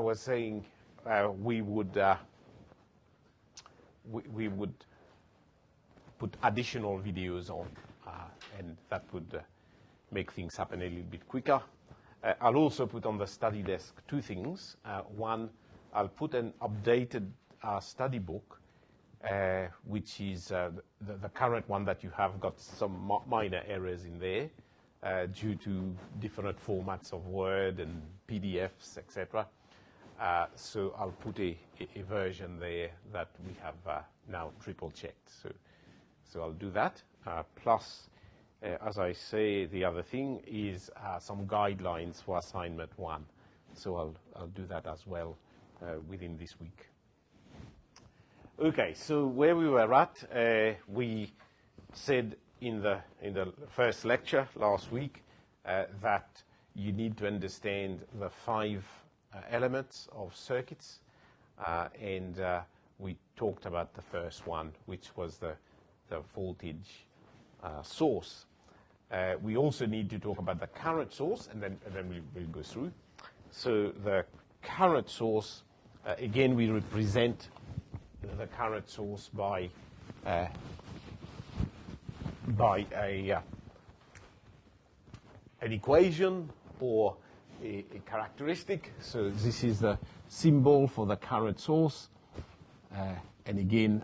I was saying we would put additional videos on, and that would make things happen a little bit quicker. I'll also put on the study desk two things. One, I'll put an updated study book, which is the current one that you have got some minor errors in there due to different formats of Word and PDFs, etc. So I'll put a version there that we have now triple-checked. So I'll do that. Plus, as I say, the other thing is some guidelines for assignment 1. So I'll do that as well within this week. Okay, so where we were at, we said in the first lecture last week that you need to understand the 5 elements of circuits, and we talked about the first one, which was the voltage source. We also need to talk about the current source, and then we'll go through. So the current source, again, we represent the current source by an equation or a characteristic. So this is the symbol for the current source. And again,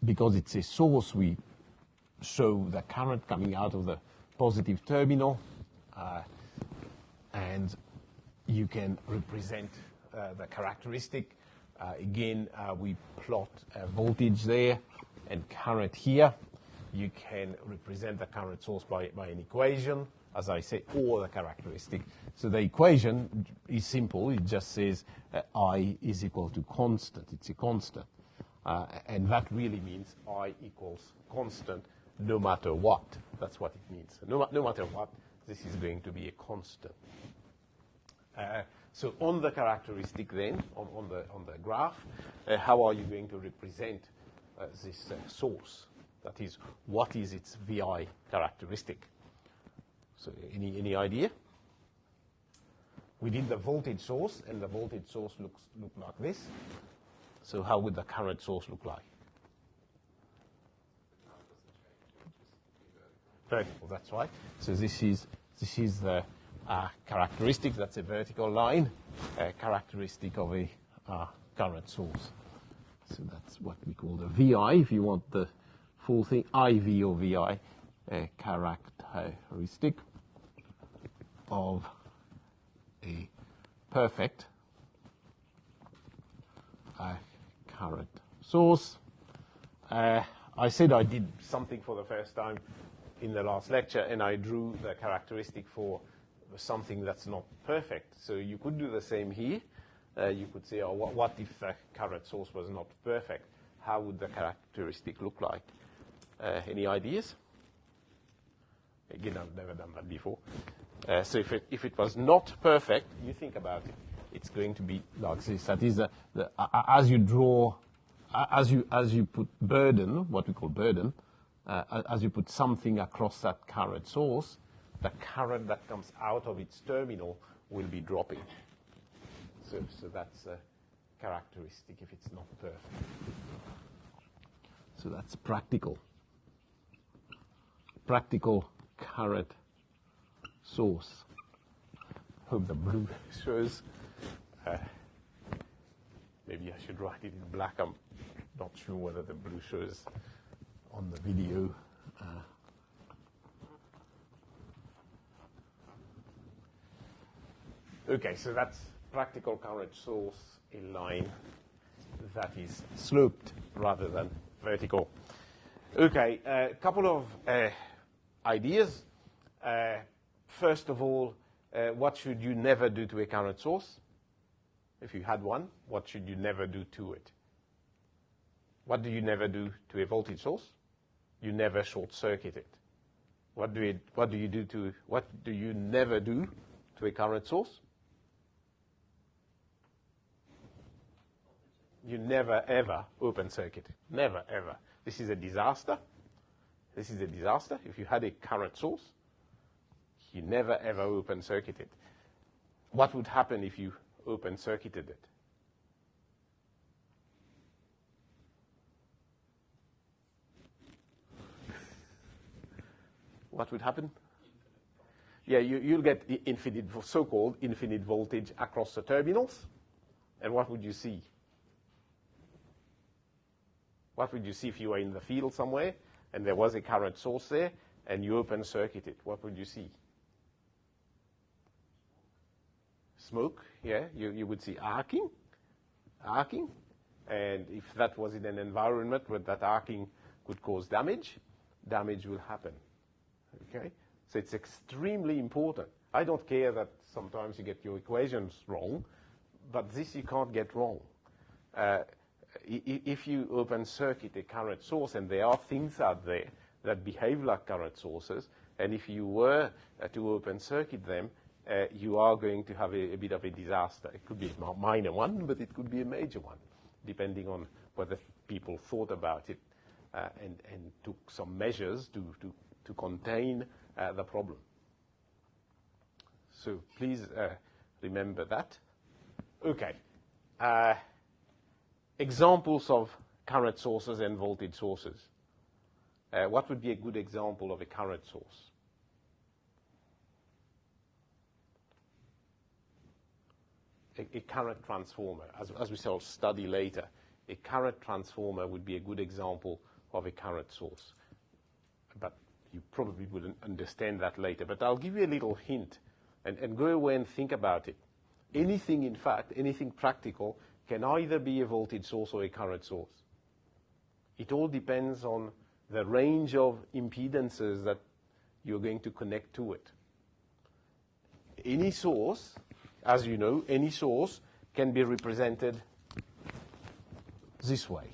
because it's a source, we show the current coming out of the positive terminal. And you can represent the characteristic. Again, we plot voltage there and current here. You can represent the current source by an equation, as I say, or the characteristic. So the equation is simple. It just says I is equal to constant. It's a constant. And that really means I equals constant no matter what. That's what it means. No matter what, this is going to be a constant. So on the characteristic then, on the graph, how are you going to represent this source? That is, what is its VI characteristic? So any idea? We did the voltage source, and the voltage source look like this. So how would the current source look like? Vertical, that's right. So this is the characteristic. That's a vertical line, characteristic of a current source. So that's what we call the VI, if you want the full thing, IV or VI, characteristic of a perfect current source. I said I did something for the first time in the last lecture, and I drew the characteristic for something that's not perfect. So you could do the same here. You could say, oh, what if the current source was not perfect? How would the characteristic look like? Any ideas? Again, I've never done that before. So if it was not perfect, you think about it. It's going to be like this. That is, as you draw, as you put burden, what we call burden, as you put something across that current source, the current that comes out of its terminal will be dropping. So that's a characteristic if it's not perfect. So that's practical. Practical current source. Hope the blue shows. Maybe I should write it in black. I'm not sure whether the blue shows on the video. Okay, so that's practical current source in line that is sloped rather than vertical. Okay, a couple of ideas. First of all, what should you never do to a current source? If you had one, what should you never do to it? What do you never do to a voltage source? You never short circuit it. What do you never do to a current source? You never ever open circuit it. Never ever. This is a disaster. This is a disaster. If you had a current source, you never ever open circuit it. what would happen if you open-circuited it? What would happen? Yeah, you'll get infinite, so-called infinite voltage across the terminals. And what would you see? What would you see if you were in the field somewhere and there was a current source there and you open circuit it? What would you see? Smoke, yeah. You would see arcing. And if that was in an environment where that arcing could cause damage, damage will happen. Okay? So it's extremely important. I don't care that sometimes you get your equations wrong, but this you can't get wrong. If you open circuit a current source, and there are things out there that behave like current sources, and if you were to open circuit them, you are going to have a bit of a disaster. It could be a minor one, but it could be a major one, depending on whether people thought about it and took some measures to contain the problem. So please remember that. Okay. Examples of current sources and voltage sources. What would be a good example of a current source? A current transformer. As we shall study later, a current transformer would be a good example of a current source. But you probably wouldn't understand that later. But I'll give you a little hint and go away and think about it. Anything, in fact, anything practical can either be a voltage source or a current source. It all depends on the range of impedances that you're going to connect to it. Any source, as you know, any source can be represented this way.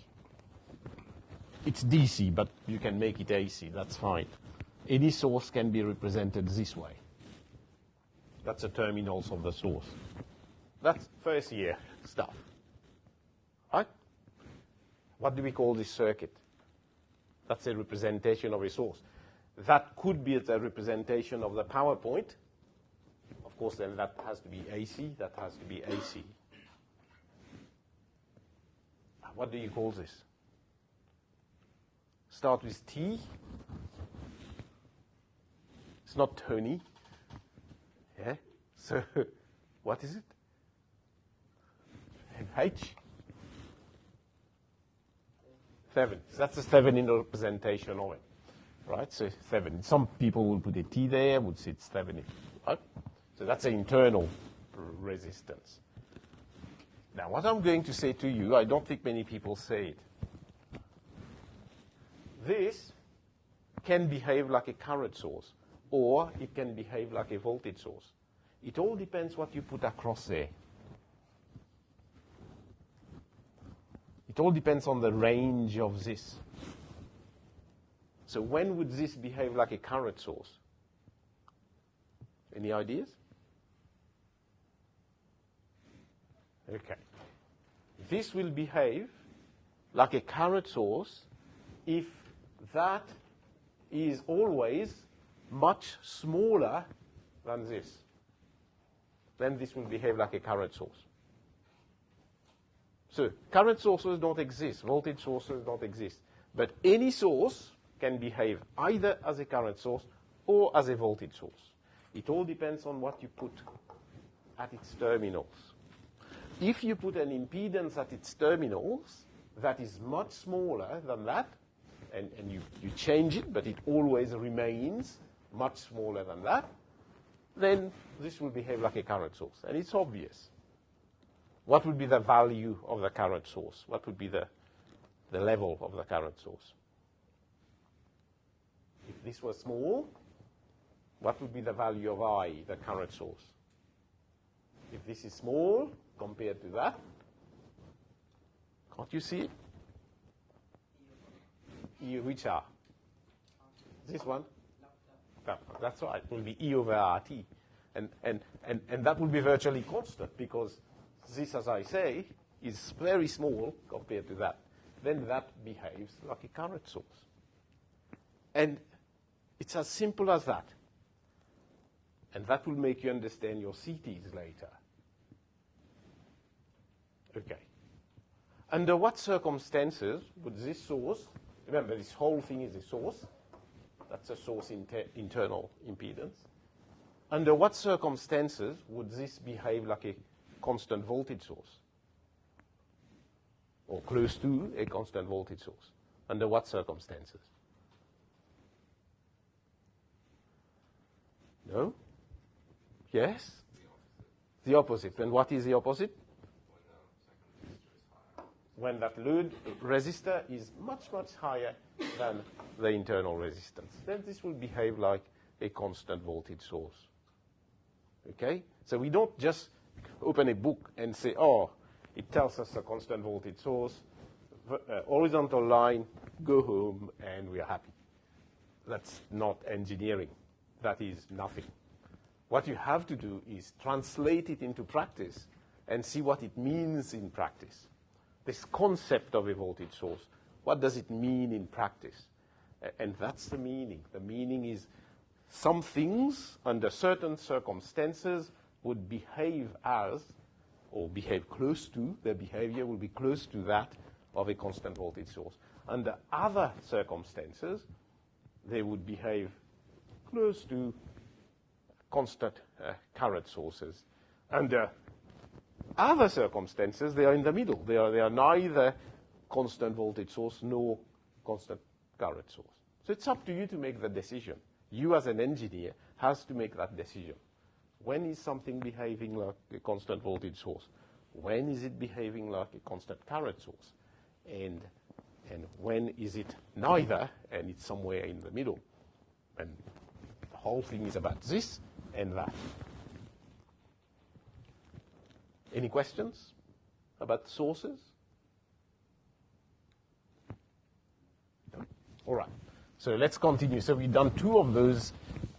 It's DC, but you can make it AC, that's fine. Any source can be represented this way. That's the terminals of the source. That's first year stuff. Right? What do we call this circuit? That's a representation of a source. That could be the representation of the power point. Of course, then that has to be AC. That has to be AC. What do you call this? Start with T. It's not Tony. Yeah? So, what is it? H? Thevenin. That's a Thevenin representation of it. Right? So, Thevenin. Some people will put a T there, would say it's Thevenin. Right? So, that's an internal resistance. Now, what I'm going to say to you, I don't think many people say it. This can behave like a current source, or it can behave like a voltage source. It all depends what you put across there. It all depends on the range of this. So when would this behave like a current source? Any ideas? Okay. This will behave like a current source if that is always much smaller than this. Then this will behave like a current source. So current sources don't exist. Voltage sources don't exist. But any source can behave either as a current source or as a voltage source. It all depends on what you put at its terminals. If you put an impedance at its terminals that is much smaller than that, and you change it, but it always remains much smaller than that, then this will behave like a current source. And it's obvious. What would be the value of the current source? What would be the level of the current source? If this was small, what would be the value of I, the current source? If this is small compared to that, can't you see it? E, which are? This one? That's right. It will be E over RT. And that will be virtually constant because this, as I say, is very small compared to that. Then that behaves like a current source. And it's as simple as that. And that will make you understand your CTs later. Okay. Under what circumstances would this source, remember this whole thing is a source, that's a source internal impedance. Under what circumstances would this behave like a constant voltage source? Or close to a constant voltage source? Under what circumstances? No? Yes? The opposite. And what is the opposite? When that load resistor is much, much higher than the internal resistance. Then this will behave like a constant voltage source. Okay? So we don't just open a book and say, oh, it tells us a constant voltage source, horizontal line, go home, and we are happy. That's not engineering. That is nothing. What you have to do is translate it into practice and see what it means in practice. This concept of a voltage source, what does it mean in practice? And that's the meaning. The meaning is some things under certain circumstances would behave as, or behave close to, their behavior will be close to that of a constant voltage source. Under other circumstances, they would behave close to constant current sources. Under other circumstances, they are in the middle. They are neither constant voltage source nor constant current source. So it's up to you to make the decision. You as an engineer has to make that decision. When is something behaving like a constant voltage source? When is it behaving like a constant current source? And when is it neither, and it's somewhere in the middle? And the whole thing is about this and that. Any questions about sources? No? All right. So let's continue. So we've done two of those,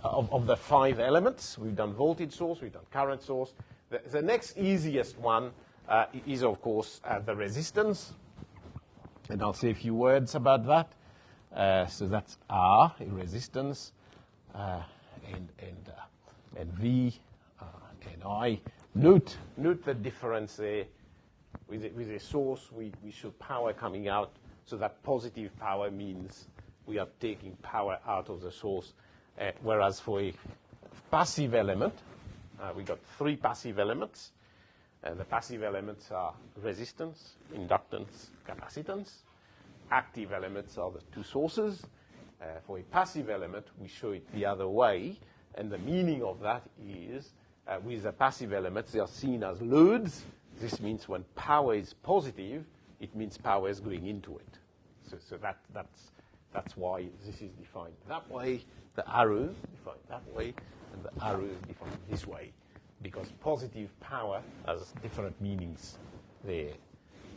of the 5 elements. We've done voltage source, we've done current source. The next easiest one is, of course, the resistance. And I'll say a few words about that. So that's R, a resistance, and V, and I. Note the difference there. With a source, we show power coming out, so that positive power means we are taking power out of the source. Whereas for a passive element, we got 3 passive elements. The passive elements are resistance, inductance, capacitance. Active elements are the 2 sources. For a passive element, we show it the other way. And the meaning of that is, with the passive elements, they are seen as loads. This means when power is positive, it means power is going into it. So that's why this is defined that way. The arrow is defined that way, and the arrow is defined this way, because positive power has different meanings there.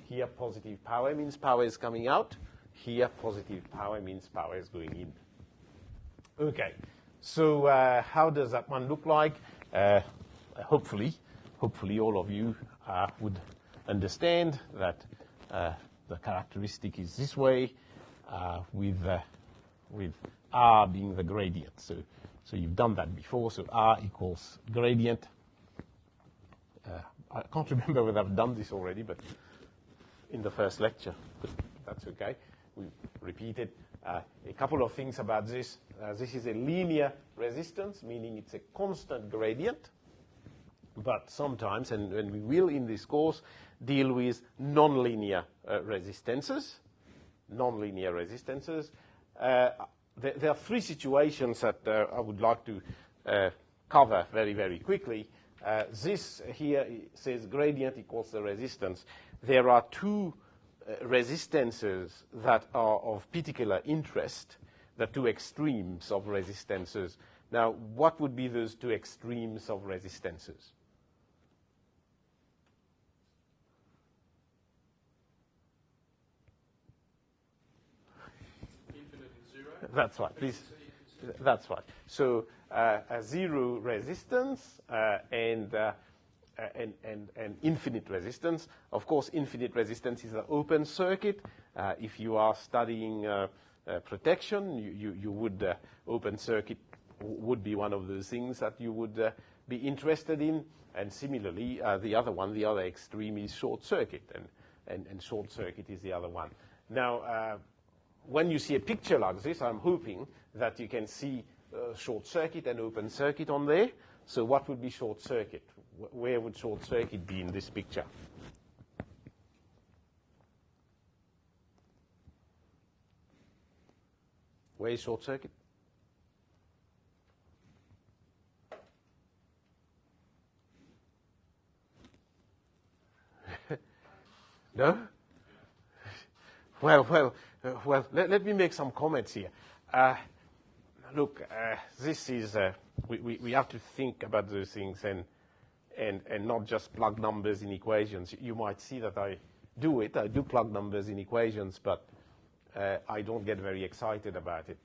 Here, positive power means power is coming out. Here, positive power means power is going in. Okay, so how does that one look like? Hopefully all of you would understand that the characteristic is this way, with R being the gradient. So you've done that before. So R equals gradient. I can't remember whether I've done this already, but in the first lecture, but that's okay. We repeated a couple of things about this. This is a linear resistance, meaning it's a constant gradient. But sometimes, and we will in this course, deal with nonlinear resistances. Nonlinear resistances. There are 3 situations that I would like to cover very, very quickly. This here says gradient equals the resistance. There are 2 resistances that are of particular interest, the 2 extremes of resistances. Now, what would be those 2 extremes of resistances? Infinite and 0. That's right. Please. That's right. So a 0 resistance and infinite resistance. Of course, infinite resistance is an open circuit. If you are studying protection, you would open circuit would be one of those things that you would be interested in. And similarly, the other extreme is short circuit, and short circuit is the other one. Now, when you see a picture like this, I'm hoping that you can see short circuit and open circuit on there. So what would be short circuit? Where would short circuit be in this picture? Where is short circuit? No? Well, let me make some comments here. Look, this is, we have to think about those things and not just plug numbers in equations. You might see that I do plug numbers in equations, but I don't get very excited about it.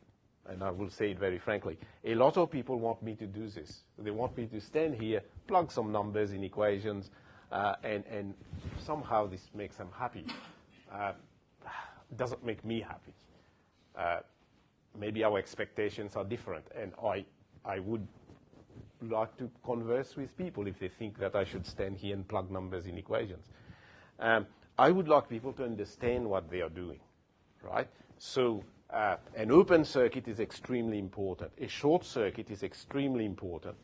And I will say it very frankly. A lot of people want me to do this. They want me to stand here, plug some numbers in equations, and somehow this makes them happy. Doesn't make me happy. Maybe our expectations are different, and I would like to converse with people if they think that I should stand here and plug numbers in equations. I would like people to understand what they are doing, right? So an open circuit is extremely important. A short circuit is extremely important.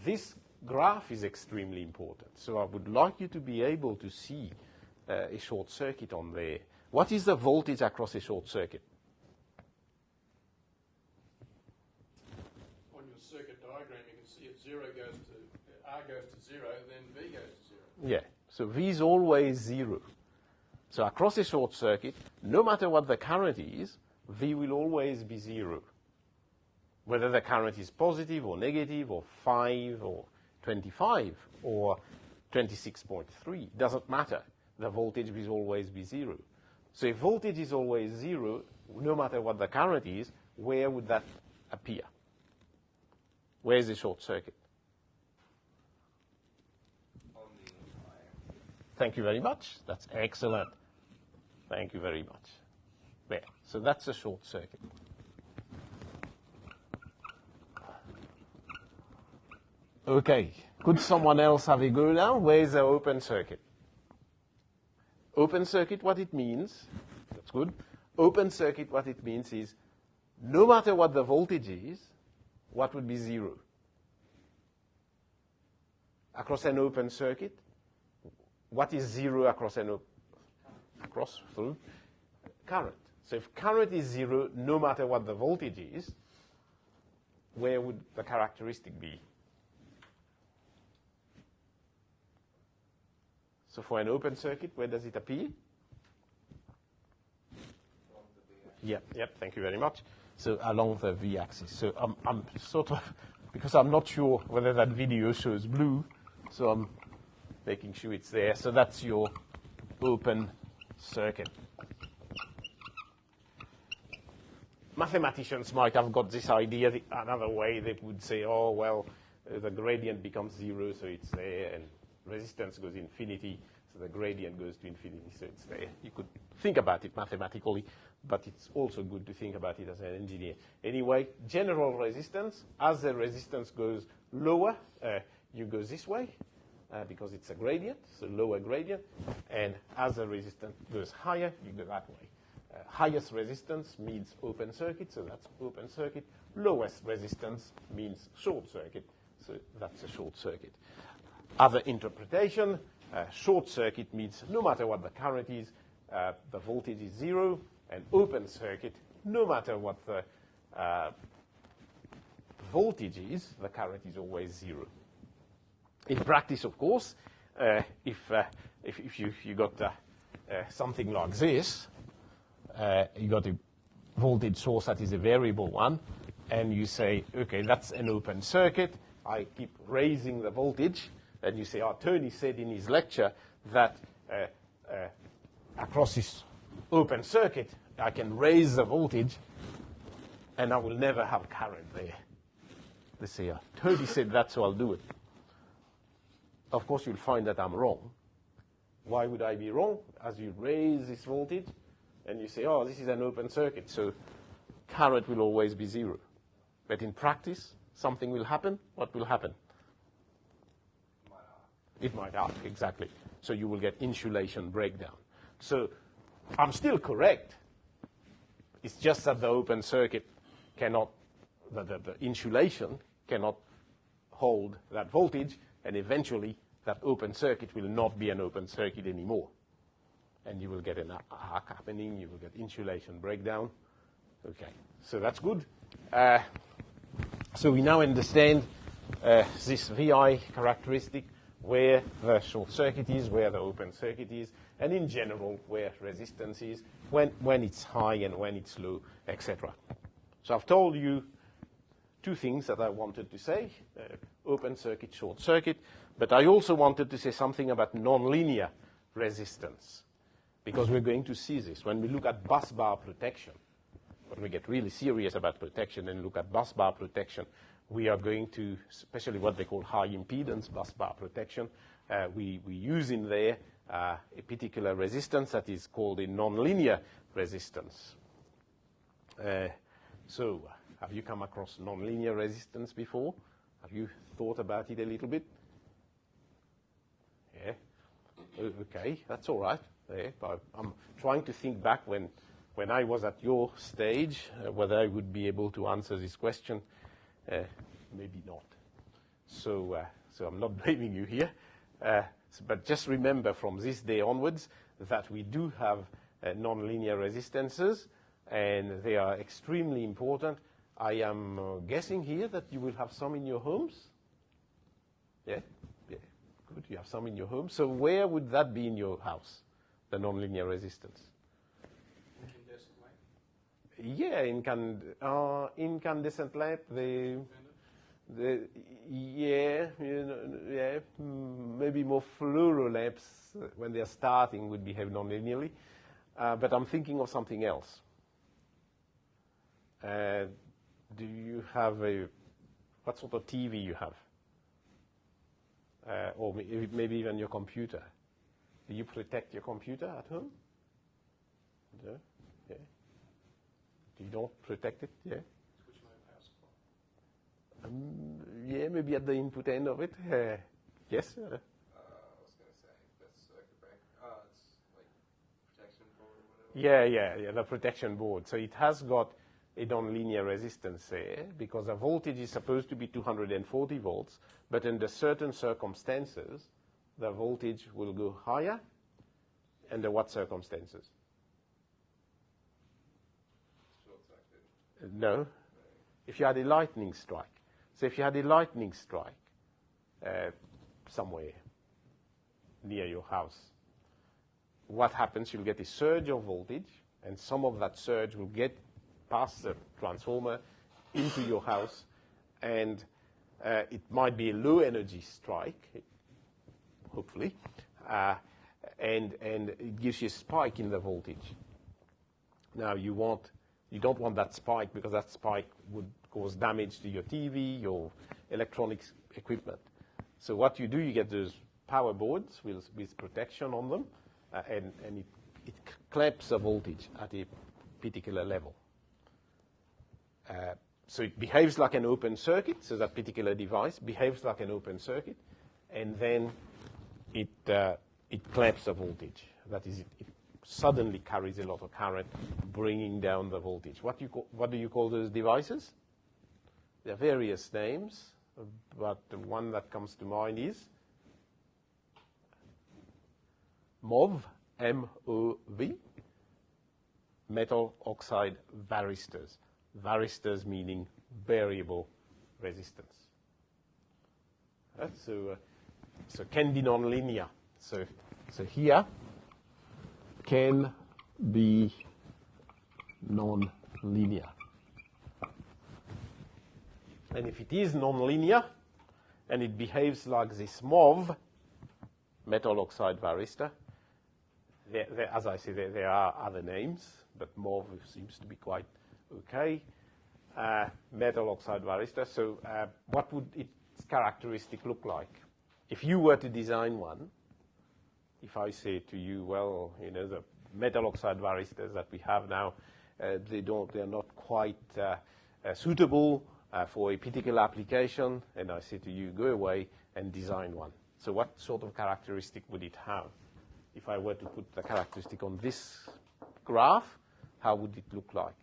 This graph is extremely important. So I would like you to be able to see a short circuit on there. What is the voltage across a short circuit? On your circuit diagram, you can see if R goes to 0, then V goes to 0. Yeah, so V is always 0. So across a short circuit, no matter what the current is, V will always be 0. Whether the current is positive or negative or 5 or 25 or 26.3, doesn't matter. The voltage will always be 0. So if voltage is always 0, no matter what the current is, where would that appear? Where is the short circuit? On the Thank you very much. That's excellent. Thank you very much. There. So that's a short circuit. Okay. Could someone else have a go now? Where is the open circuit? Open circuit, what it means, that's good. Open circuit, what it means is no matter what the voltage is, what would be 0? Across an open circuit, what is 0 across through? Current. So if current is 0, no matter what the voltage is, where would the characteristic be? So for an open circuit, where does it appear? Yep, thank you very much. So along the v-axis. So I'm sort of, because I'm not sure whether that video shows blue, so I'm making sure it's there. So that's your open circuit. Mathematicians might have got this idea another way. They would say, oh, well, the gradient becomes 0, so it's there, and resistance goes infinity, so the gradient goes to infinity, so it's there. You could think about it mathematically, but it's also good to think about it as an engineer. Anyway, general resistance, as the resistance goes lower, you go this way, because it's a gradient, so lower gradient, and as the resistance goes higher, you go that way. Highest resistance means open circuit, so that's open circuit. Lowest resistance means short circuit, so that's a short circuit. Other interpretation, short circuit means no matter what the current is, the voltage is 0, and open circuit, no matter what the voltage is, the current is always 0. In practice, of course, if you got something like this, you got a voltage source that is a variable one, and you say, okay, that's an open circuit. I keep raising the voltage. And you say, Tony said in his lecture that across this open circuit, I can raise the voltage, and I will never have current there. They say, Tony said that, so I'll do it. Of course, you'll find that I'm wrong. Why would I be wrong? As you raise this voltage, and you say, this is an open circuit, so current will always be 0. But in practice, something will happen. What will happen? It might arc, exactly. So you will get insulation breakdown. So I'm still correct. It's just that the open circuit cannot, the insulation cannot hold that voltage, and eventually that open circuit will not be an open circuit anymore. And you will get an arc happening, you will get insulation breakdown. Okay, so that's good. So we now understand this VI characteristic, where the short circuit is, where the open circuit is, and in general, where resistance is, when it's high and when it's low, etc. So I've told you two things that I wanted to say, open circuit, short circuit, but I also wanted to say something about nonlinear resistance, because we're going to see this. When we look at bus bar protection, when we get really serious about protection and look at bus bar protection, we are going to, especially what they call high impedance bus bar protection, we use in there a particular resistance that is called a nonlinear resistance. So have you come across nonlinear resistance before? Have you thought about it a little bit? Yeah. Okay, that's all right. Yeah, but I'm trying to think back when I was at your stage, whether I would be able to answer this question. Maybe not. So I'm not blaming you here. But just remember from this day onwards that we do have nonlinear resistances, and they are extremely important. I am guessing here that you will have some in your homes. Yeah? Yeah. Good. You have some in your home. So where would that be in your house, the nonlinear resistance? Yeah, incandescent lamp, maybe more fluoro lamps when they're starting would behave nonlinearly. But I'm thinking of something else. Do you have what sort of TV you have? Or maybe even your computer. Do you protect your computer at home? No? Yeah. You don't protect it, yeah? Yeah, maybe at the input end of it. Yes? I was going to say, that's it's like protection board or whatever. Yeah, the protection board. So it has got a nonlinear resistance there, because the voltage is supposed to be 240 volts, but under certain circumstances, the voltage will go higher. Under what circumstances? No. If you had a lightning strike. So if you had a lightning strike somewhere near your house, what happens? You'll get a surge of voltage, and some of that surge will get past the transformer into your house, and it might be a low energy strike, hopefully, and it gives you a spike in the voltage. Now you don't want that spike, because that spike would cause damage to your TV, your electronics equipment. So what you do, you get those power boards with protection on them, and it clamps the voltage at a particular level. So it behaves like an open circuit, so that particular device behaves like an open circuit, and then it clamps the voltage. That is, it suddenly carries a lot of current, bringing down the voltage. What do you call those devices? There are various names, but the one that comes to mind is MOV, M-O-V, metal oxide varistors. Varistors meaning variable resistance. So can be nonlinear. So here can be nonlinear. And if it is nonlinear and it behaves like this MOV, metal oxide varistor, as I say, there are other names, but MOV seems to be quite okay. Metal oxide varistor. So what would its characteristic look like? If you were to design one, if I say to you, well, the metal oxide varistors that we have now, they're not quite suitable for a particular application, and I say to you, go away and design one. So what sort of characteristic would it have? If I were to put the characteristic on this graph, how would it look like?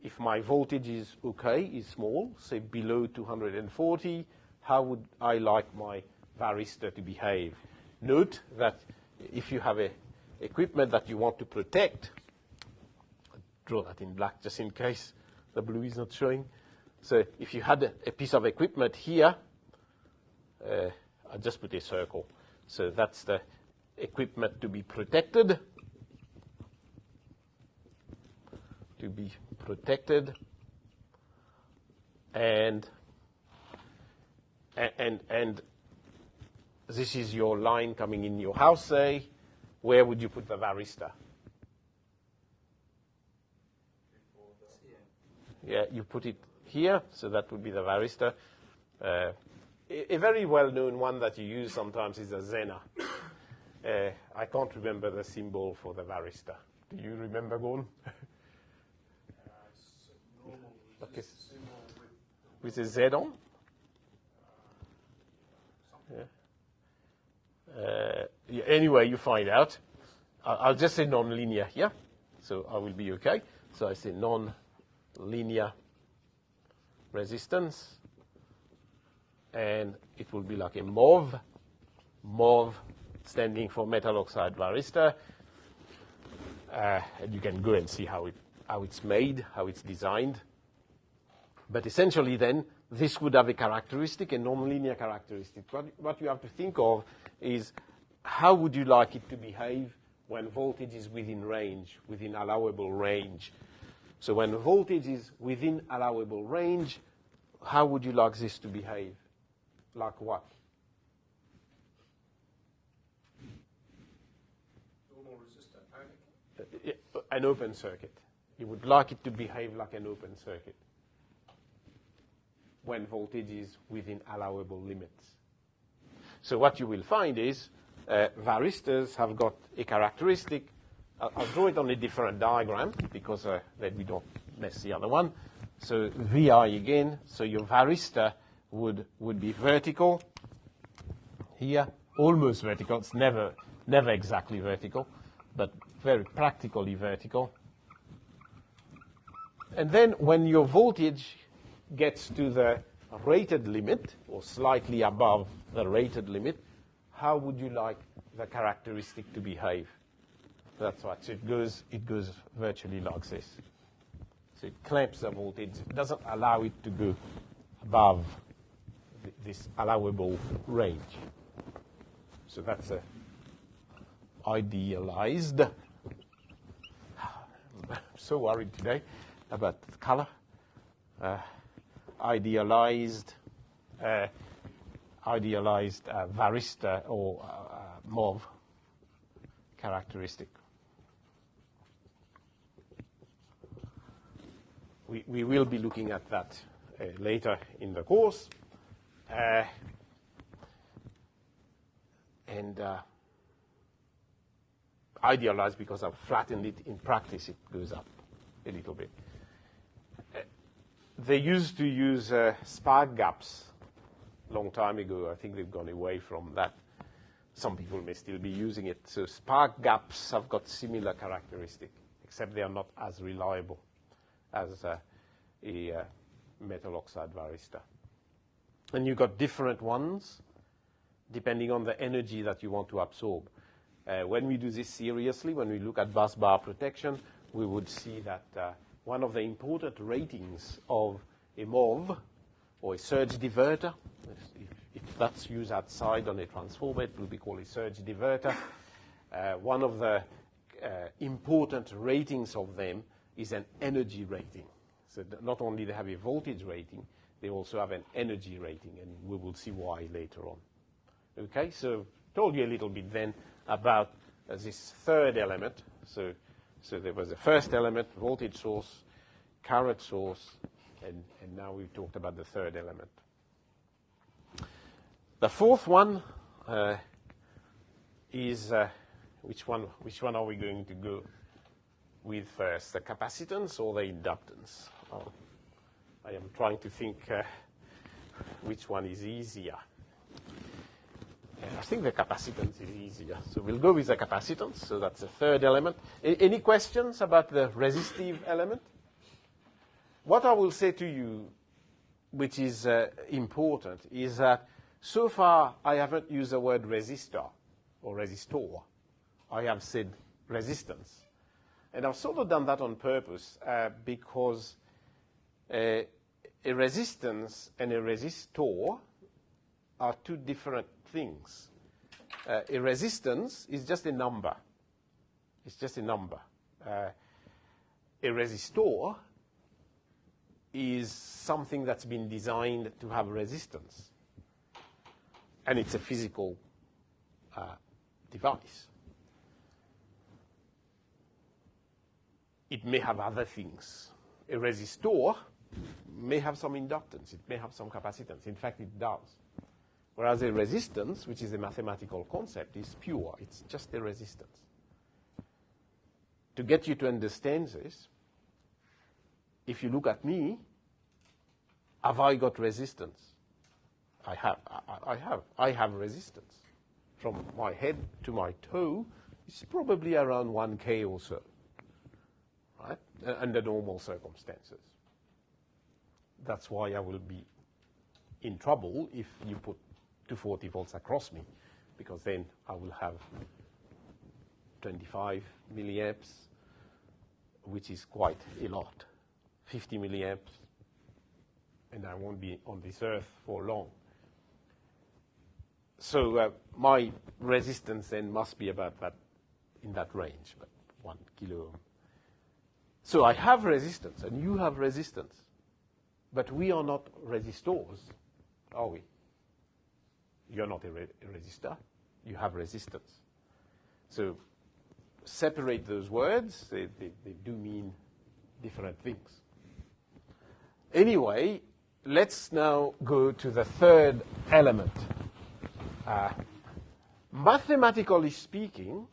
If my voltage is okay, is small, say below 240, how would I like my varistor to behave? Note that if you have a equipment that you want to protect, I'll draw that in black just in case the blue is not showing. So if you had a piece of equipment here, I'll just put a circle. So that's the equipment to be protected. To be protected. And this is your line coming in your house, say. Where would you put the varistor? Yeah, you put it here, so that would be the varistor. A very well-known one that you use sometimes is a Zener. I can't remember the symbol for the varistor. Do you remember, Gordon? It's a normal Okay. symbol With a Z on? Yeah. Anyway, you find out. I'll just say non-linear here, so I will be okay. So I say non-linear resistance, and it will be like a MOV standing for metal oxide varistor. And you can go and see how it's made, how it's designed. But essentially then, this would have a characteristic, a non-linear characteristic. What you have to think of is how would you like it to behave when voltage is within range, within allowable range. So when voltage is within allowable range, how would you like this to behave? Like what? normal resistor, ohmic. An open circuit. You would like it to behave like an open circuit when voltage is within allowable limits. So what you will find is varistors have got a characteristic. I'll draw it on a different diagram because then we don't mess the other one. So VI again, so your varistor would be vertical here, almost vertical. It's never exactly vertical, but very practically vertical. And then when your voltage gets to the rated limit, or slightly above the rated limit, how would you like the characteristic to behave? That's what. So it goes virtually like this. So it clamps the voltage. It doesn't allow it to go above this allowable range. So that's a idealized. I'm so worried today about the color. Idealized varistor or MOV characteristic. We will be looking at that later in the course. And idealized because I've flattened it. In practice, it goes up a little bit. They used to use spark gaps a long time ago. I think they've gone away from that. Some people may still be using it. So spark gaps have got similar characteristic, except they are not as reliable as a metal oxide varistor. And you've got different ones depending on the energy that you want to absorb. When we do this seriously, when we look at bus bar protection, we would see that one of the important ratings of a MOV, or a surge diverter, if that's used outside on a transformer, it will be called a surge diverter. One of the important ratings of them is an energy rating. So not only they have a voltage rating, they also have an energy rating, and we will see why later on. Okay, so told you a little bit then about this third element. So there was the first element, voltage source, current source, and now we've talked about the third element. The fourth one is, which one are we going to go with first, the capacitance or the inductance? I am trying to think which one is easier. I think the capacitance is easier. So we'll go with the capacitance. So that's the third element. Any questions about the resistive element? What I will say to you, which is important, is that so far I haven't used the word resistor or resistor. I have said resistance. And I've sort of done that on purpose because a resistance and a resistor are two different things. A resistance is just a number. It's just a number. A resistor is something that's been designed to have resistance. And it's a physical device. It may have other things. A resistor may have some inductance. It may have some capacitance. In fact, it does. Whereas a resistance, which is a mathematical concept, is pure. It's just a resistance. To get you to understand this, if you look at me, have I got resistance? I have. I have resistance. From my head to my toe, it's probably around 1K or so, right? Under normal circumstances. That's why I will be in trouble if you put 240 volts across me, because then I will have 25 milliamps, which is quite a lot, 50 milliamps, and I won't be on this earth for long. So my resistance then must be about that, in that range, but 1 kilo ohm. So I have resistance, and you have resistance, but we are not resistors, are we? You're not a resistor. You have resistance. So separate those words. They do mean different things. Anyway, let's now go to the third element. Mathematically speaking,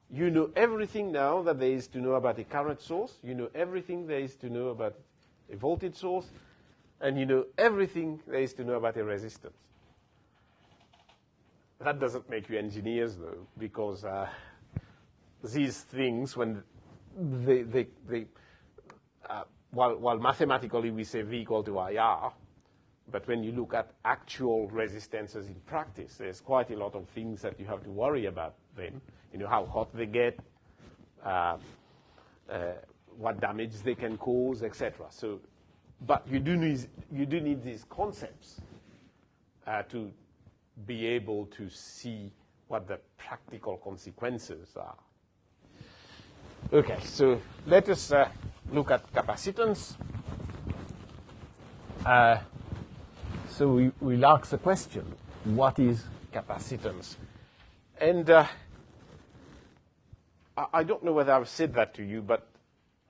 you know everything now that there is to know about a current source. You know everything there is to know about a voltage source. And you know everything there is to know about a resistance. That doesn't make you engineers, though, because these things, when while mathematically we say V equal to IR, but when you look at actual resistances in practice, there's quite a lot of things that you have to worry about then. You know, how hot they get, what damage they can cause, etc. So, but you do need these concepts to be able to see what the practical consequences are. Okay, so let us look at capacitance. So we'll ask the question, what is capacitance? And I don't know whether I've said that to you, but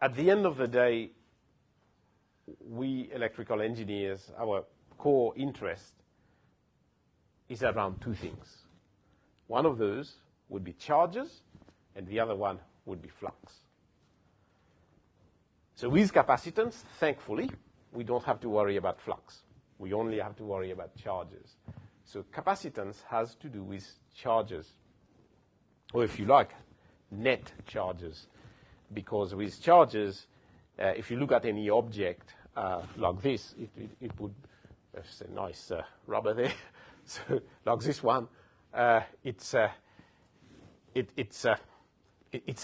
at the end of the day, we electrical engineers, our core interest is around two things. One of those would be charges, and the other one would be flux. So with capacitance, thankfully, we don't have to worry about flux. We only have to worry about charges. So capacitance has to do with charges, or if you like, net charges. Because with charges, if you look at any object like this, it would, there's a nice rubber there. So like this one, it's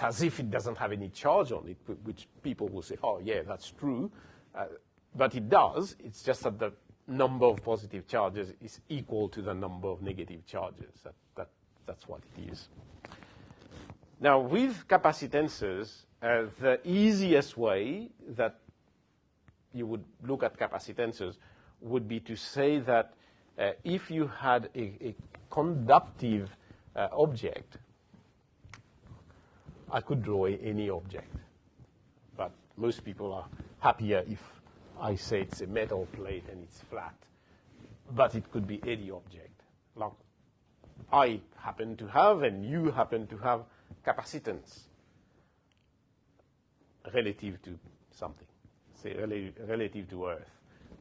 as if it doesn't have any charge on it, which people will say, oh yeah, that's true. But it does. It's just that the number of positive charges is equal to the number of negative charges. That's what it is. Now, with capacitances, the easiest way that you would look at capacitances would be to say that if you had a conductive object, I could draw any object. But most people are happier if I say it's a metal plate and it's flat. But it could be any object. Like I happen to have and you happen to have capacitance relative to something, say relative to Earth.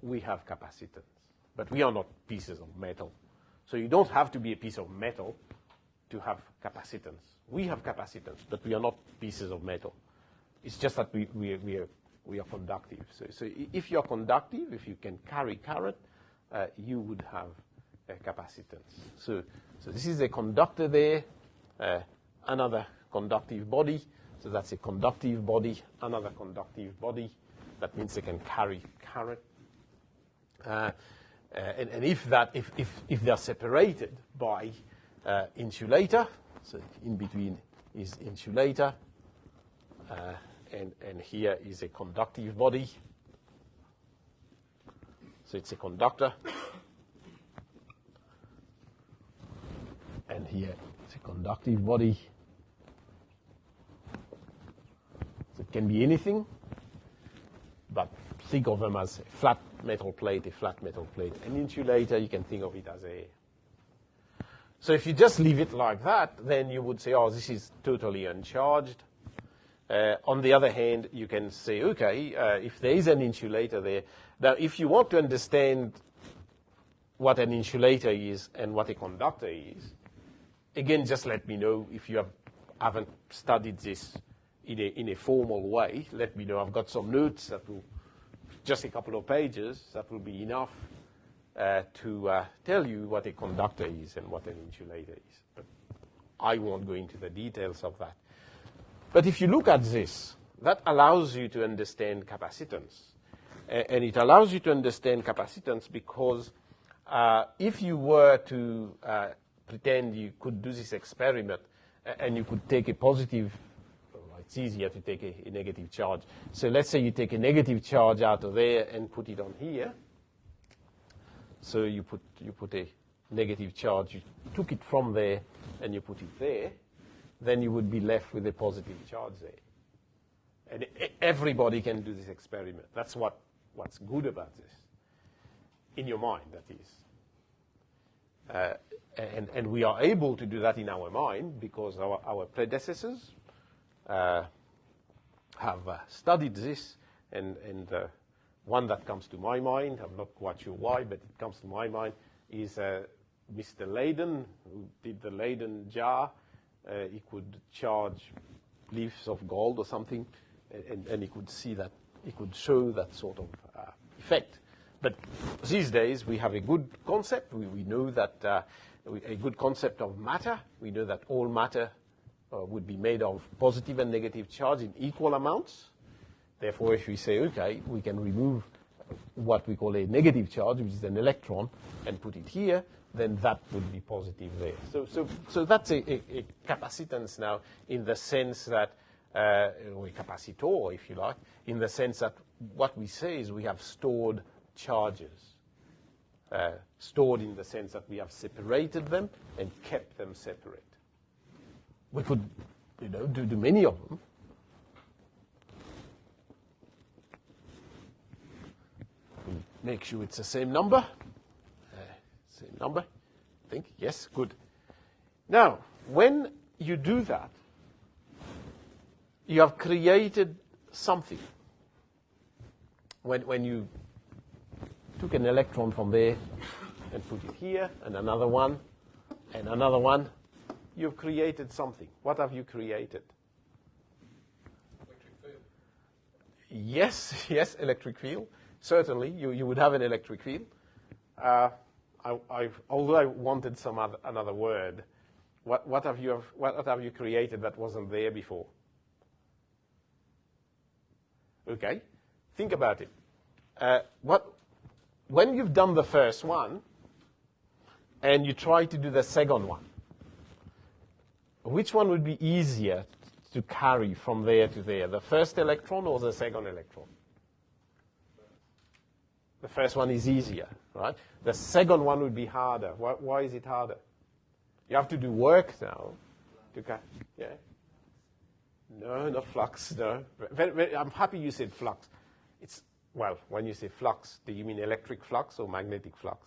we have capacitance. But we are not pieces of metal. So you don't have to be a piece of metal to have capacitance. We have capacitance, but we are not pieces of metal. It's just that we are conductive. So if you are conductive, if you can carry current, you would have capacitance. So this is a conductor there, another conductive body. So that's a conductive body, another conductive body. That means they can carry current. And if they are separated by insulator, so in between is insulator, and here is a conductive body. So it's a conductor. And here it's a conductive body. So it can be anything, but think of them as a flat metal plate, An insulator, you can think of it as a... So if you just leave it like that, then you would say, oh, this is totally uncharged. On the other hand, you can say, okay, if there is an insulator there, now if you want to understand what an insulator is and what a conductor is, again, just let me know if you haven't studied this in a formal way. Let me know. I've got some notes that will, just a couple of pages, that will be enough to tell you what a conductor is and what an insulator is. But I won't go into the details of that. But if you look at this, that allows you to understand capacitance. And it allows you to understand capacitance because if you were to pretend you could do this experiment and you could take a positive, it's easier to take a negative charge. So let's say you take a negative charge out of there and put it on here. So you put a negative charge, you took it from there and you put it there, then you would be left with a positive charge there. And everybody can do this experiment. That's what's good about this. In your mind, that is. And we are able to do that in our mind because our predecessors have studied this, and one that comes to my mind, I'm not quite sure why, but it comes to my mind, is Mr. Leyden, who did the Leyden jar. He could charge leaves of gold or something, and he could see that, he could show that sort of effect. But these days we have a good concept. We know that a good concept of matter. We know that all matter would be made of positive and negative charge in equal amounts. Therefore, if we say, okay, we can remove what we call a negative charge, which is an electron, and put it here, then that would be positive there. So that's a capacitance now in the sense that, or a capacitor, if you like, in the sense that what we say is we have stored charges. Stored in the sense that we have separated them and kept them separate. We could, do many of them. Make sure it's the same number. Same number, I think. Yes, good. Now, when you do that, you have created something. When you took an electron from there and put it here, and another one, you've created something. What have you created? Electric field. Yes, electric field. Certainly, you would have an electric field. Although I wanted another word, what have you created that wasn't there before? Okay, think about it. When you've done the first one, and you try to do the second one, which one would be easier to carry from there to there, the first electron or the second electron? The first one is easier, right? The second one would be harder. Why is it harder? You have to do work now. Yeah. No, not flux. No. I'm happy you said flux. When you say flux, do you mean electric flux or magnetic flux?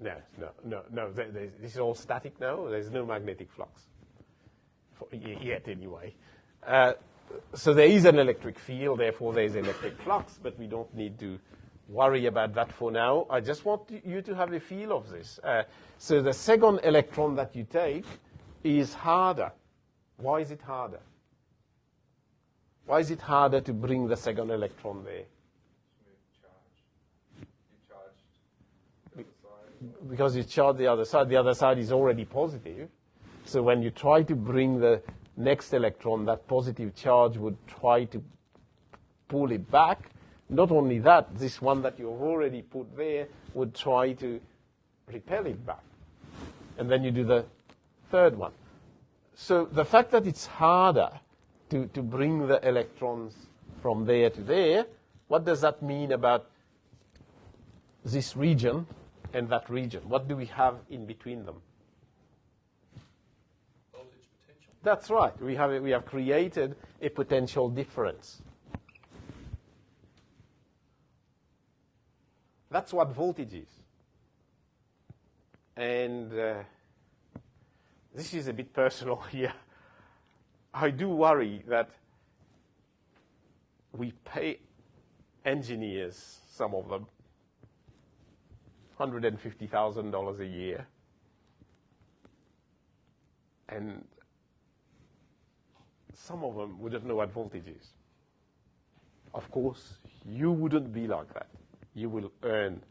No. This is all static now. There's no magnetic flux yet, anyway. So there is an electric field, therefore there is electric flux, but we don't need to worry about that for now. I just want you to have a feel of this. So the second electron that you take is harder. Why is it harder? Why is it harder to bring the second electron there? Because you charge the other side. The other side is already positive. So when you try to bring the next electron, that positive charge would try to pull it back. Not only that, this one that you've already put there would try to repel it back. And then you do the third one. So the fact that it's harder to bring the electrons from there to there, what does that mean about this region and that region? What do we have in between them? Voltage potential. That's right. We have created a potential difference. That's what voltage is. And this is a bit personal here. I do worry that we pay engineers, some of them, $150,000 a year. And some of them wouldn't know what voltage is. Of course, you wouldn't be like that. You will earn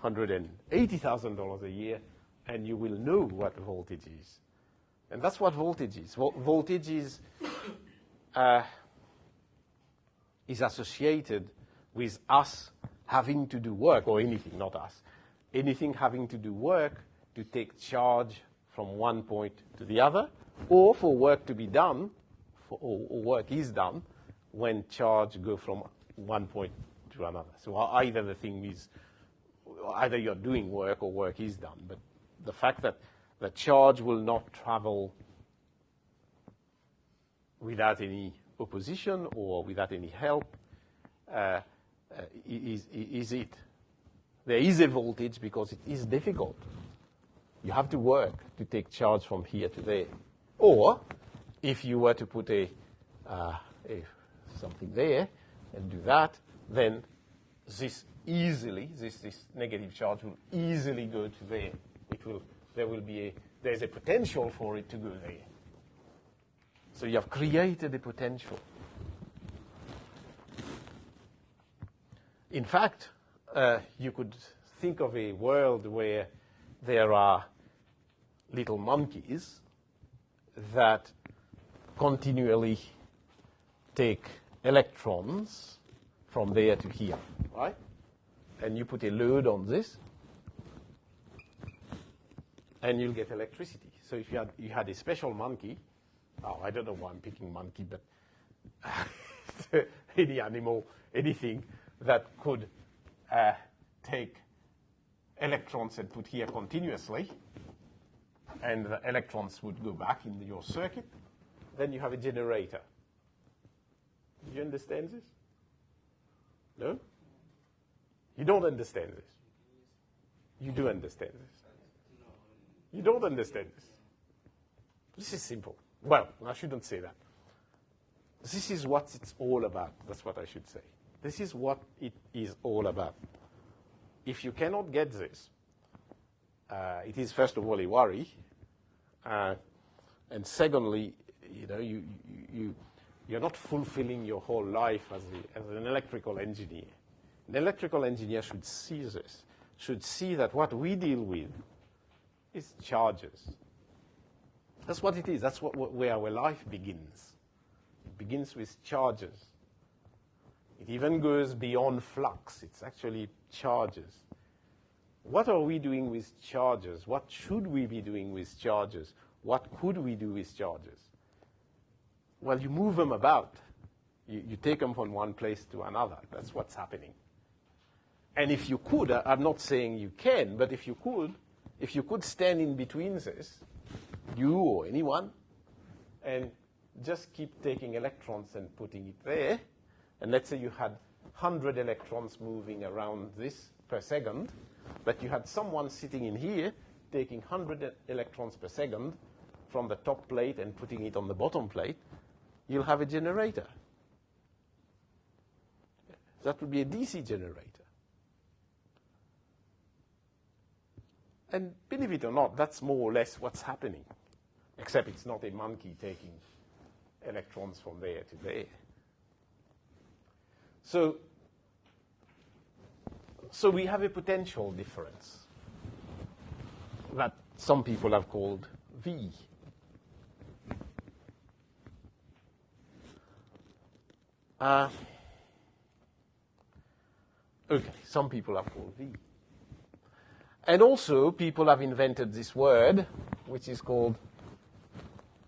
$180,000 a year, and you will know what voltage is. And that's what voltage is. Voltage is associated with us having to do work, or anything, not us, anything having to do work to take charge from one point to the other, or for work to be done, or work is done, when charge goes from one point to another. So either the thing is, either you're doing work or work is done. But the fact that the charge will not travel without any opposition or without any help is it. There is a voltage because it is difficult. You have to work to take charge from here to there. Or if you were to put something there and do that, then this negative charge will easily go to there. There's a potential for it to go there. So you have created a potential. In fact, you could think of a world where there are little monkeys that continually take electrons from there to here, right? And you put a load on this, and you'll get electricity. So if you had a special monkey, I don't know why I'm picking monkey, but any animal, anything that could take electrons and put here continuously, and the electrons would go back in your circuit, then you have a generator. Do you understand this? No? You don't understand this. You do understand this. You don't understand this. This is simple. Well, I shouldn't say that. This is what it's all about. That's what I should say. This is what it is all about. If you cannot get this, it is first of all a worry, and secondly, you're not fulfilling your whole life as an electrical engineer. An electrical engineer should see this, should see that what we deal with is charges. That's what it is. That's where our life begins. It begins with charges. It even goes beyond flux. It's actually charges. What are we doing with charges? What should we be doing with charges? What could we do with charges? Well, you move them about. You take them from one place to another. That's what's happening. And if you could, I'm not saying you can, but if you could stand in between this, you or anyone, and just keep taking electrons and putting it there, and let's say you had 100 electrons moving around this per second, but you had someone sitting in here taking 100 electrons per second from the top plate and putting it on the bottom plate, you'll have a generator. That would be a DC generator. And believe it or not, that's more or less what's happening, except it's not a monkey taking electrons from there to there. So we have a potential difference that some people have called V. Okay, some people have called V. And also, people have invented this word, which is called,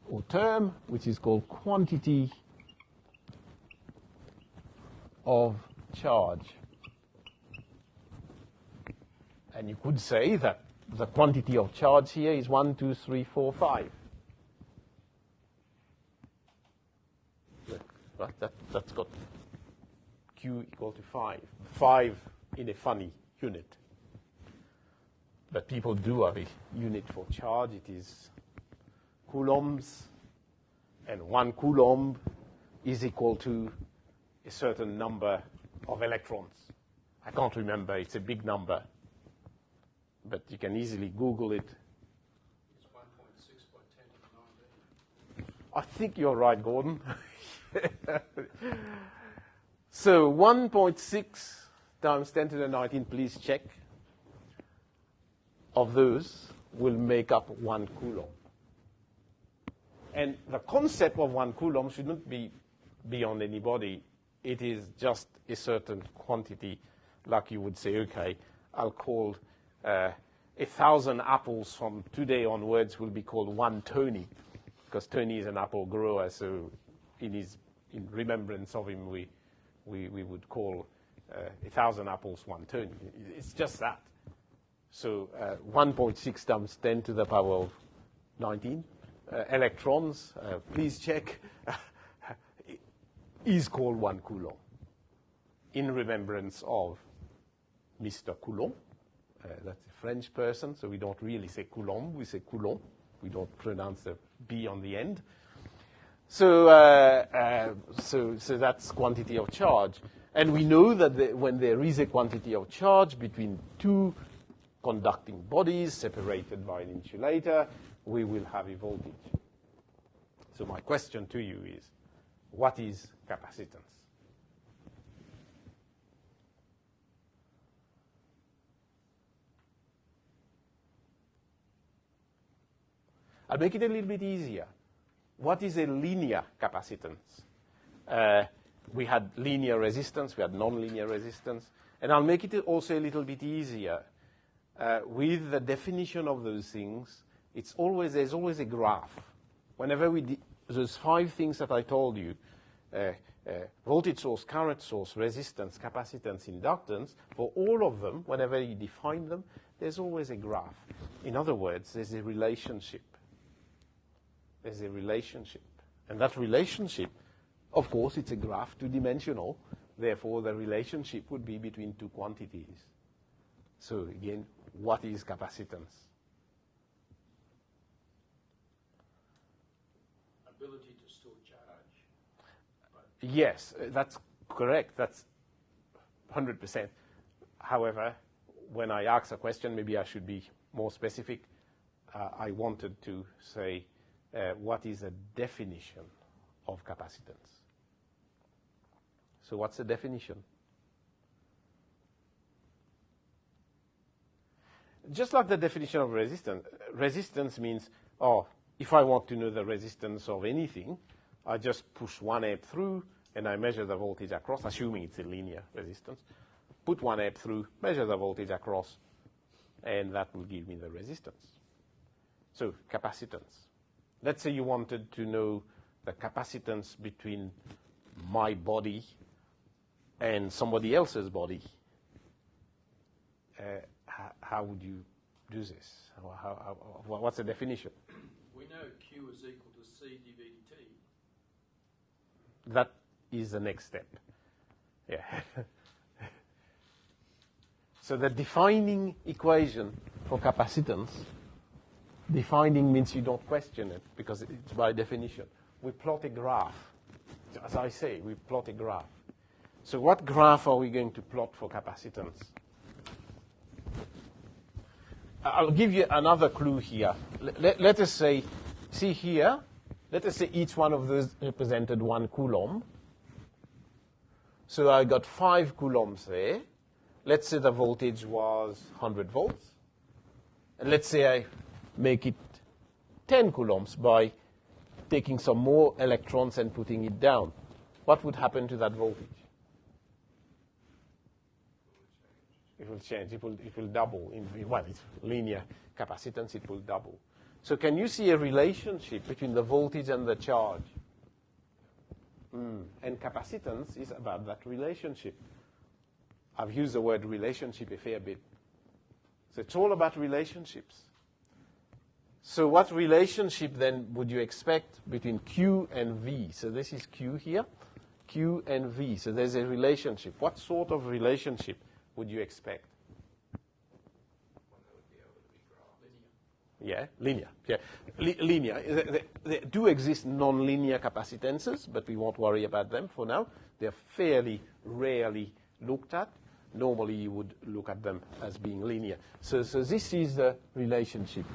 or term, which is called quantity of charge. And you could say that the quantity of charge here is 1, 2, 3, 4, 5. Right? That's got Q equal to 5. 5 in a funny unit. But people do have a unit for charge. It is coulombs. And 1 coulomb is equal to a certain number of electrons. I can't remember. It's a big number. But you can easily Google it. It's 1.6 by 10 to the 19. I think you're right, Gordon. So 1.6 times 10 to the 19, please check, of those will make up 1 coulomb. And the concept of 1 coulomb should not be beyond anybody. It is just a certain quantity, like you would say, okay, I'll call 1,000 apples from today onwards will be called 1 Tony, because Tony is an apple grower, so in remembrance of him, we would call 1,000 apples 1 Tony. It's just that. So 1.6 times 10 to the power of 19 electrons, please check, is called 1 Coulomb, in remembrance of Mr. Coulomb. That's a French person, so we don't really say Coulomb, we say Coulomb. We don't pronounce the B on the end. So that's quantity of charge. And we know that when there is a quantity of charge between two conducting bodies separated by an insulator, we will have a voltage. So my question to you is, what is capacitance? I'll make it a little bit easier. What is a linear capacitance? We had linear resistance, we had nonlinear resistance, and I'll make it also a little bit easier. With the definition of those things, there's always a graph. Whenever those 5 things that I told you, voltage source, current source, resistance, capacitance, inductance, for all of them, whenever you define them, there's always a graph. In other words, there's a relationship. There's a relationship. And that relationship, of course, it's a graph, 2-dimensional. Therefore, the relationship would be between 2 quantities. So again, what is capacitance? Ability to store charge. Yes, that's correct. That's 100%. However, when I ask a question, maybe I should be more specific. I wanted to say, what is a definition of capacitance? So what's the definition? Just like the definition of resistance, resistance means, if I want to know the resistance of anything, I just push 1 amp through and I measure the voltage across, assuming it's a linear resistance. Put 1 amp through, measure the voltage across, and that will give me the resistance. So capacitance. Let's say you wanted to know the capacitance between my body and somebody else's body. How would you do this? What's the definition? We know Q is equal to C dV dt. That is the next step. Yeah. So the defining equation for capacitance, defining means you don't question it because it's by definition. We plot a graph. As I say, we plot a graph. So what graph are we going to plot for capacitance? I'll give you another clue here. Let us say, see here, let us say each one of those represented 1 coulomb. So I got 5 coulombs there. Let's say the voltage was 100 volts. And let's say I make it 10 coulombs by taking some more electrons and putting it down. What would happen to that voltage? It will change. It will double. Well, it's linear capacitance. It will double. So can you see a relationship between the voltage and the charge? And capacitance is about that relationship. I've used the word relationship a fair bit. So it's all about relationships. So what relationship then would you expect between Q and V? So this is Q here, Q and V. So there's a relationship. What sort of relationship would you expect? One that would be able to be graphed. Linear. Yeah, linear. There do exist non-linear capacitances, but we won't worry about them for now. They're fairly rarely looked at. Normally, you would look at them as being linear. So this is the relationship.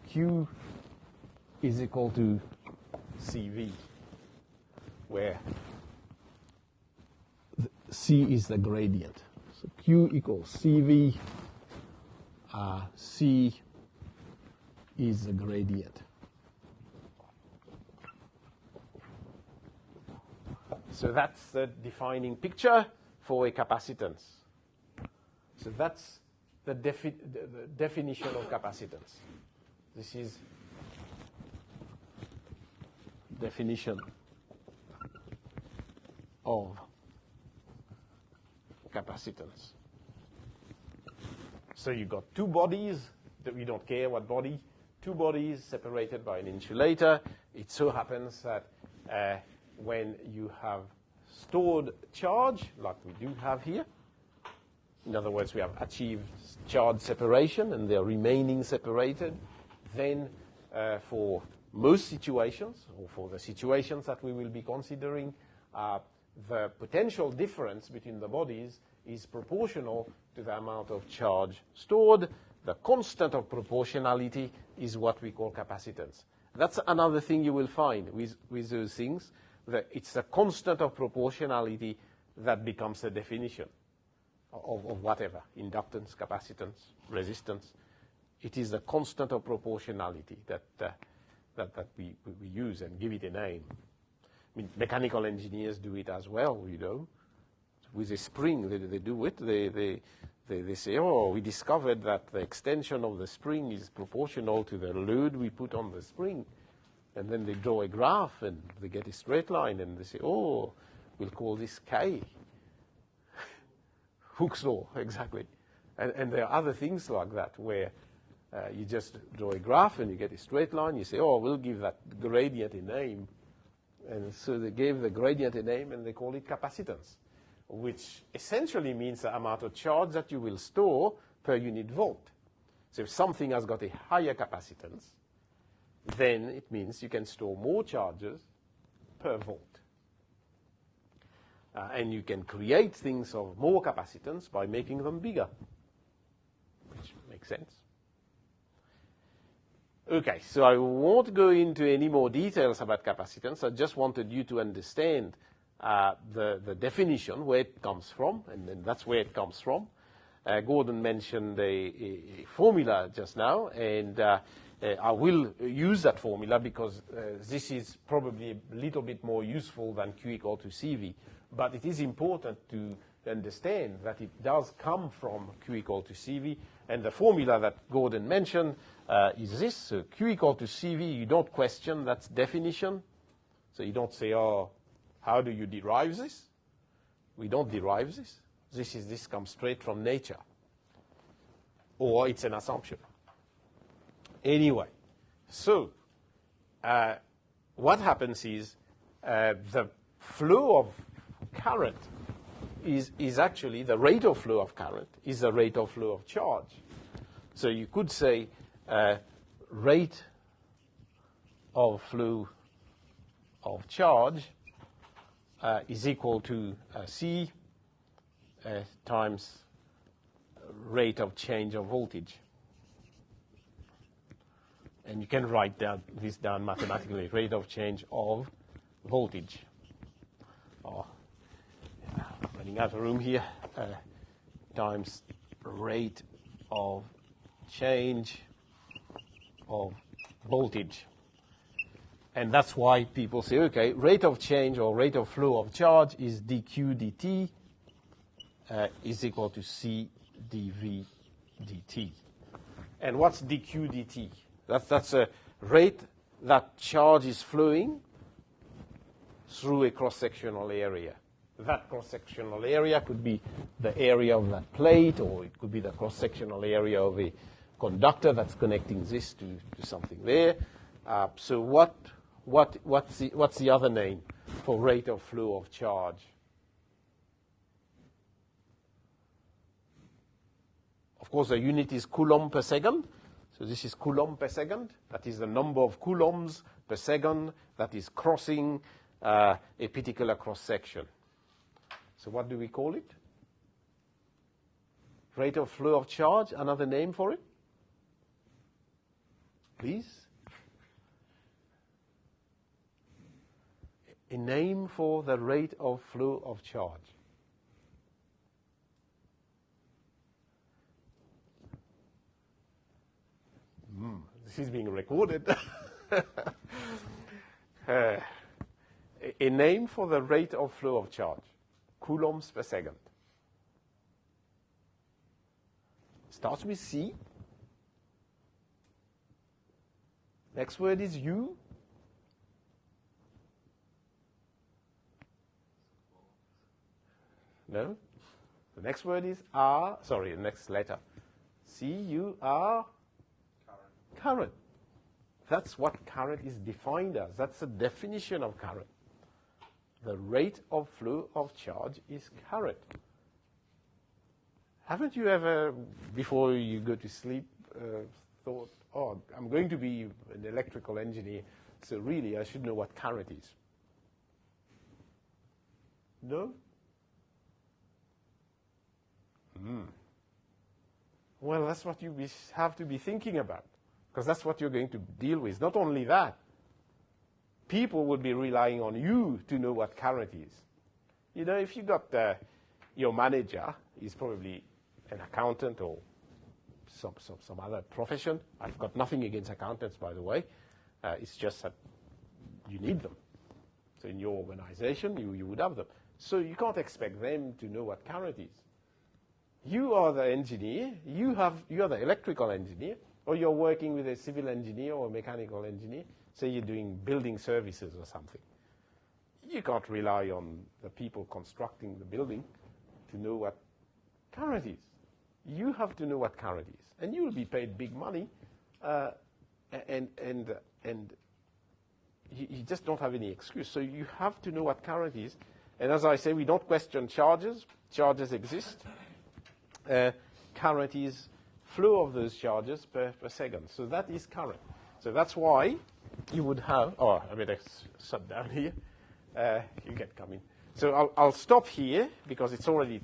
Q is equal to CV, where C is the gradient. So Q equals CV, C is the gradient. So that's the defining picture for a capacitance. So that's the definition of capacitance. This is definition of capacitance. So you got 2 bodies, that we don't care what body, 2 bodies separated by an insulator. It so happens that when you have stored charge, like we do have here, in other words, we have achieved charge separation and they are remaining separated, then for most situations, or for the situations that we will be considering, the potential difference between the bodies is proportional to the amount of charge stored. The constant of proportionality is what we call capacitance. That's another thing you will find with those things, that it's the constant of proportionality that becomes the definition of whatever, inductance, capacitance, resistance. It is the constant of proportionality that we use and give it a name. I mean, mechanical engineers do it as well, you know. With a spring, they do it. They say, oh, we discovered that the extension of the spring is proportional to the load we put on the spring. And then they draw a graph and they get a straight line and they say, oh, we'll call this K. Hooke's law, exactly. And there are other things like that where you just draw a graph and you get a straight line. You say, oh, we'll give that gradient a name. And so they gave the gradient a name and they call it capacitance, which essentially means the amount of charge that you will store per unit volt. So if something has got a higher capacitance, then it means you can store more charges per volt. And you can create things of more capacitance by making them bigger, which makes sense. Okay, so I won't go into any more details about capacitance. I just wanted you to understand the definition, where it comes from, and then that's where it comes from. Gordon mentioned a formula just now, and I will use that formula because this is probably a little bit more useful than Q equal to CV. But it is important to understand that it does come from Q equal to CV, and the formula that Gordon mentioned is this. So Q equal to CV, you don't question that's definition. So you don't say, oh, how do you derive this? We don't derive this. This comes straight from nature. Or it's an assumption. Anyway, so what happens is the flow of current is actually, the rate of flow of current is the rate of flow of charge. So you could say rate of flow of charge is equal to C times rate of change of voltage. And you can write this down mathematically, rate of change of voltage. Oh, yeah, I'm running out of room here. Times rate of change of voltage. And that's why people say, okay, rate of change or rate of flow of charge is dq dt is equal to c dv dt. And what's dq dt? That's a rate that charge is flowing through a cross-sectional area. That cross-sectional area could be the area of that plate, or it could be the cross-sectional area of a conductor that's connecting this to something there. So what's the other name for rate of flow of charge? Of course, the unit is coulomb per second. So this is coulomb per second. That is the number of coulombs per second that is crossing a particular cross-section. So what do we call it? Rate of flow of charge, another name for it? Please? A name for the rate of flow of charge. This is being recorded. A name for the rate of flow of charge. Coulombs per second. Starts with C. Next word is U. No. The next word is R. Sorry, the next letter. C-U-R. Current. That's what current is defined as. That's the definition of current. The rate of flow of charge is current. Haven't you ever, before you go to sleep, thought, oh, I'm going to be an electrical engineer, so really I should know what current is? No? Well, that's what you have to be thinking about, because that's what you're going to deal with. Not only that, people will be relying on you to know what current is. You know, if you got your manager is probably an accountant or some other profession. I've got nothing against accountants, by the way. It's just that you need them. So in your organization, you would have them. So you can't expect them to know what current is. You are the engineer. You are the electrical engineer, or you're working with a civil engineer or a mechanical engineer. Say you're doing building services or something. You can't rely on the people constructing the building to know what current is. You have to know what current is, and you will be paid big money, and you just don't have any excuse. So you have to know what current is. And as I say, we don't question charges. Charges exist. Current is flow of those charges per second. So that is current. So that's why you would have, oh, I better shut down here. You can come in. So I'll stop here because it's already